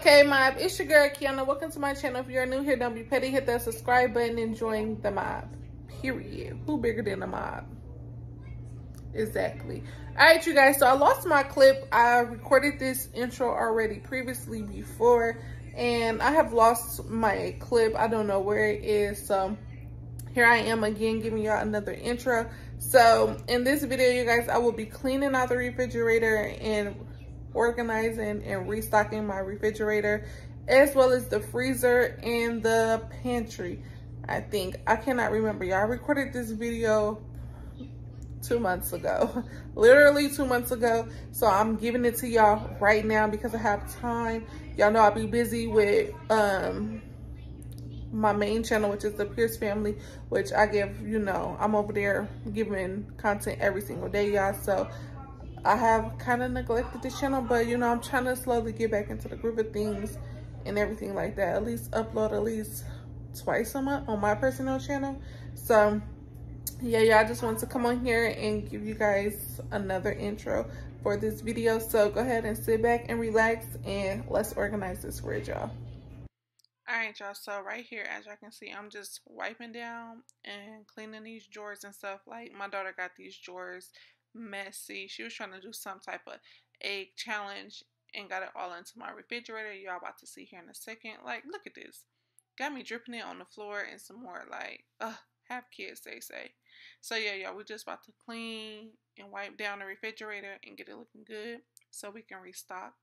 Hey mob, it's your girl Kiana. Welcome to my channel. If you're new here, don't be petty. Hit that subscribe button and join the mob. Period. Who bigger than the mob? Exactly. Alright you guys, so I lost my clip. I recorded this intro already previously before, and I have lost my clip. I don't know where it is, so here I am again giving y'all another intro. So in this video, you guys, I will be cleaning out the refrigerator and organizing and restocking my refrigerator, as well as the freezer and the pantry. I cannot remember, y'all. I recorded this video 2 months ago, literally 2 months ago, so I'm giving it to y'all right now because I have time. Y'all know I'll be busy with my main channel, which is the Pierce family, which I give, you know, I'm over there giving content every single day, y'all. So I have kind of neglected this channel, but you know, I'm trying to slowly get back into the groove of things and everything like that. At least upload at least twice a month on my personal channel. So yeah, y'all, I just wanted to come on here and give you guys another intro for this video. So go ahead and sit back and relax and let's organize this fridge, y'all. All right, y'all, so right here, as y'all can see, I'm just wiping down and cleaning these drawers and stuff. Like, my daughter got these drawers messy. She was trying to do some type of egg challenge and got it all into my refrigerator. Y'all about to see here in a second. Like, look at this. Got me dripping it on the floor and some more. Like, have kids, they say. So yeah, y'all, we just about to clean and wipe down the refrigerator and get it looking good so we can restock.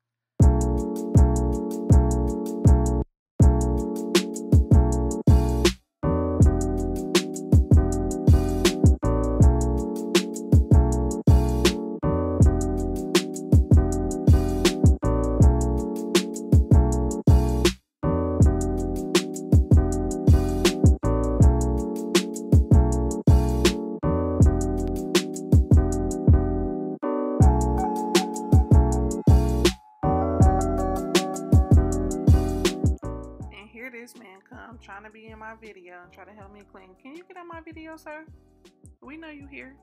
This man come trying to be in my video and try to help me clean. Can you get on my video, sir? We know you here.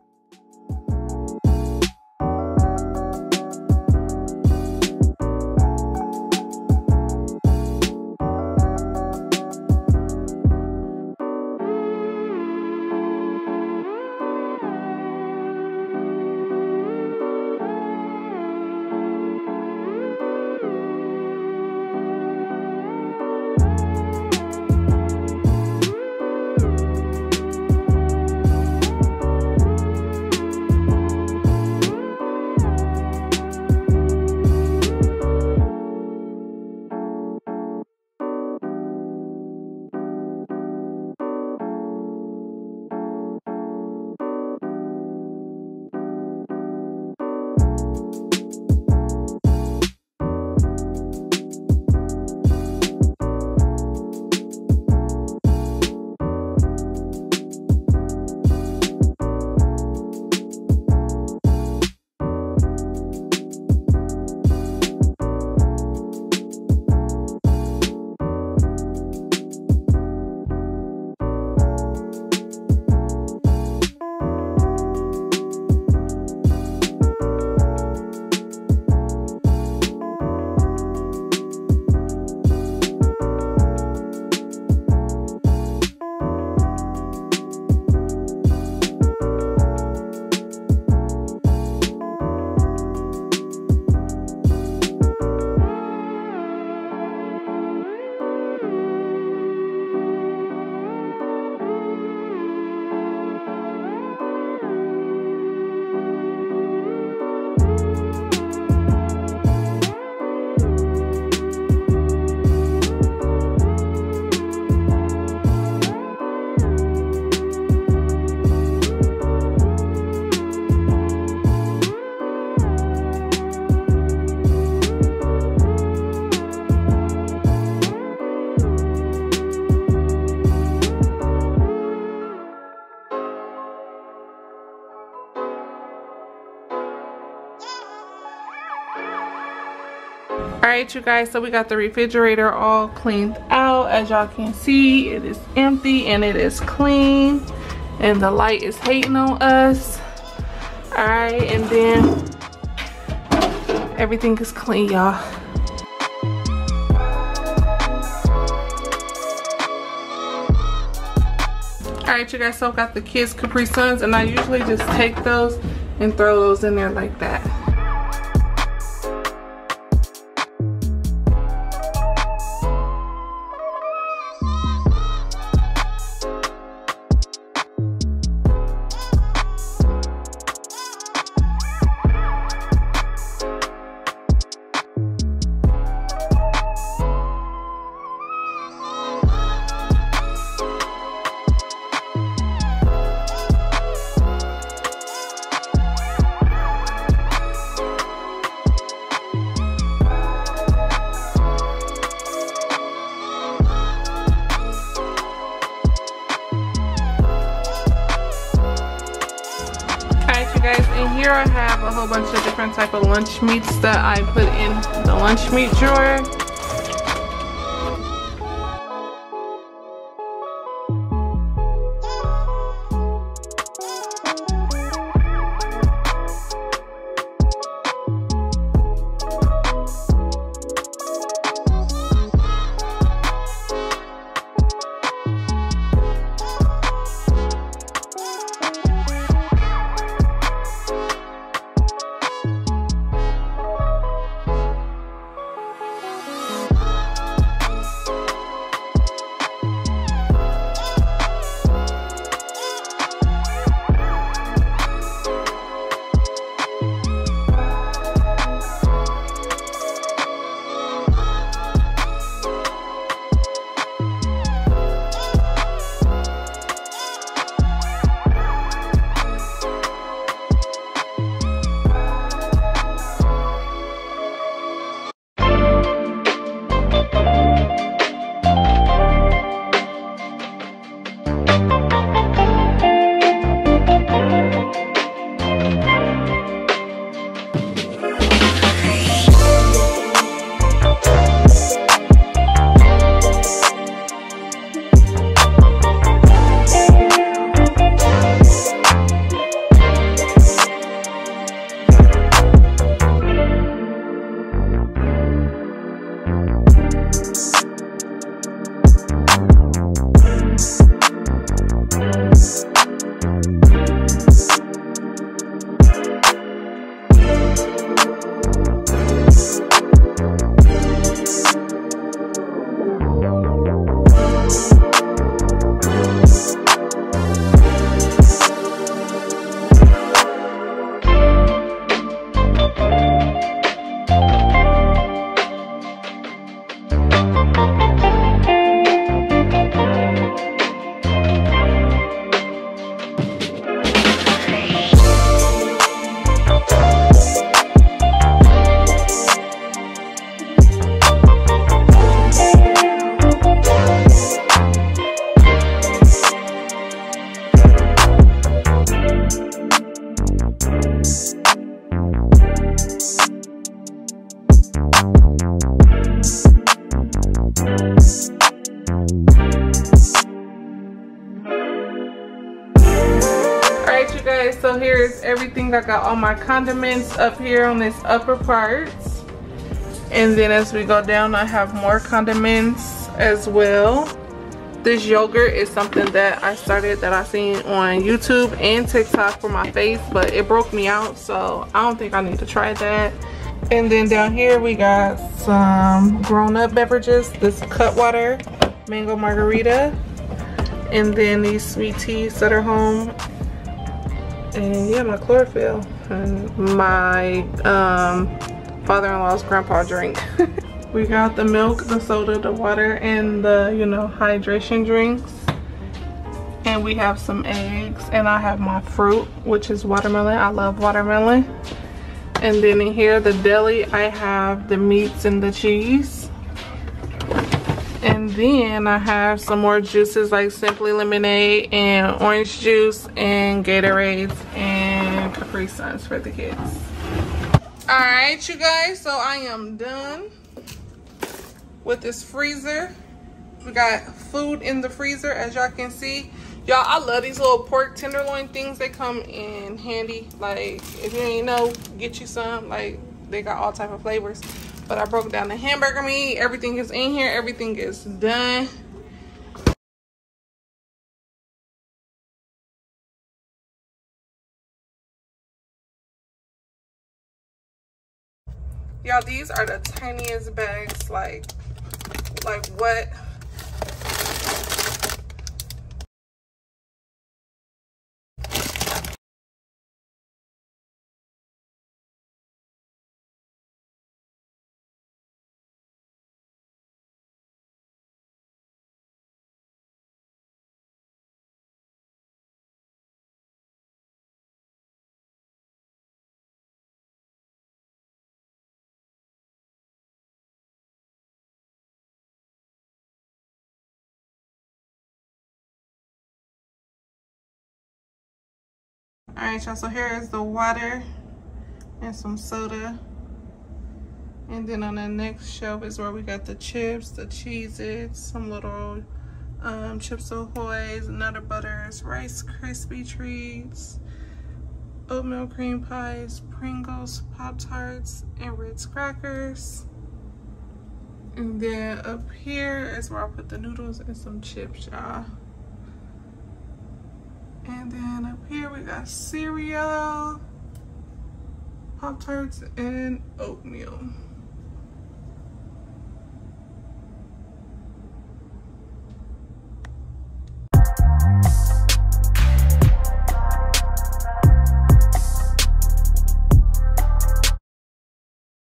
Alright you guys, so we got the refrigerator all cleaned out. As y'all can see, it is empty and it is clean, and the light is hating on us. Alright, and then everything is clean, y'all. Alright, you guys, so I've got the kids Capri Suns, and I usually just take those and throw those in there like that. Guys, and here I have a whole bunch of different type of lunch meats that I put in the lunch meat drawer. Alright, you guys, so here's everything. I got all my condiments up here on this upper part, and then as we go down I have more condiments as well. This yogurt is something that I started that I seen on YouTube and TikTok for my face, but it broke me out, so I don't think I need to try that. And then down here we got some grown-up beverages. This Cutwater mango margarita, and then these sweet teas that are home, and yeah, my chlorophyll, and my father-in-law's grandpa drink. We got the milk, the soda, the water, and the, you know, hydration drinks. And we have some eggs, and I have my fruit, which is watermelon. I love watermelon. And then in here, the deli, I have the meats and the cheese. And then I have some more juices like Simply Lemonade and orange juice and Gatorades and Capri Suns for the kids. Alright, you guys, so I am done with this freezer. We got food in the freezer, as y'all can see. Y'all, I love these little pork tenderloin things. They come in handy. Like, if you ain't know, get you some. Like, they got all type of flavors. But I broke down the hamburger meat. Everything is in here. Everything is done. Y'all, these are the tiniest bags, like what? All right, y'all, so here is the water and some soda. And then on the next shelf is where we got the chips, the Cheez-Its, some little Chips Ahoy's, Nutter Butters, Rice Krispie Treats, oatmeal cream pies, Pringles, Pop-Tarts, and Ritz crackers. And then up here is where I put the noodles and some chips, y'all. And then up here we got cereal, Pop-Tarts, and oatmeal.